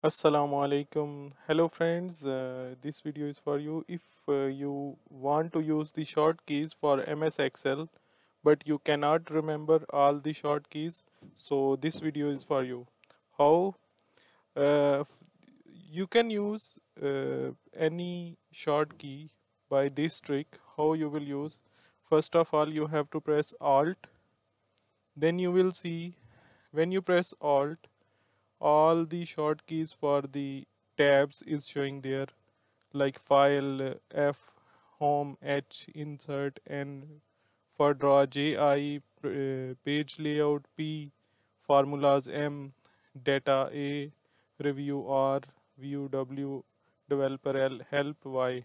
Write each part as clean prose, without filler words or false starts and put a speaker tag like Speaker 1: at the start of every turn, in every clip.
Speaker 1: Assalamu alaikum. Hello friends, this video is for you. If you want to use the short keys for MS Excel but you cannot remember all the short keys, so this video is for you. How you can use any short key by this trick. How you will use? First of all, you have to press Alt. Then you will see when you press Alt, all the short keys for the tabs is showing there, like file, F, home, H, insert, N, for draw, JI, page layout, P, formulas, M, data, A, review, R, view, W, developer, L, help, Y.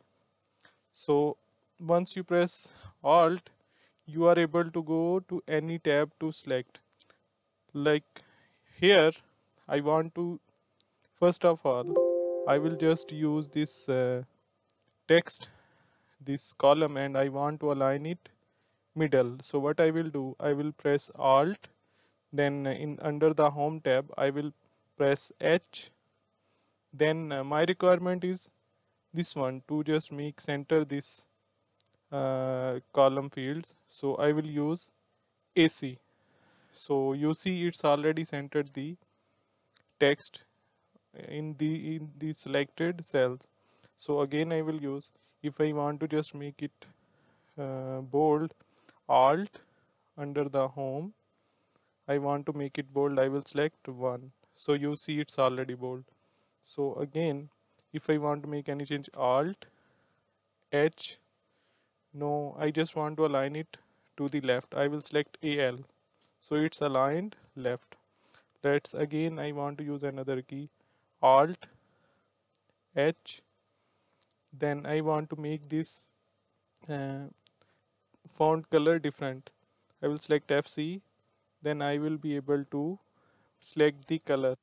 Speaker 1: So once you press Alt, you are able to go to any tab to select. Like here, I want to, first of all, I will just use this text, this column, and I want to align it middle. So what I will do, I will press Alt, then in under the home tab, I will press H. Then my requirement is this one to just make center this column fields. So I will use AC. So you see it's already centered the text in the selected cells. So again I will use, if I want to just make it bold, Alt, under the home, I want to make it bold, I will select 1. So you see it's already bold. So again, if I want to make any change, Alt, H, no, I just want to align it to the left, I will select AL. So it's aligned left. Let's again, I want to use another key, Alt, H, then I want to make this uh, font color different. I will select FC, then I will be able to select the color.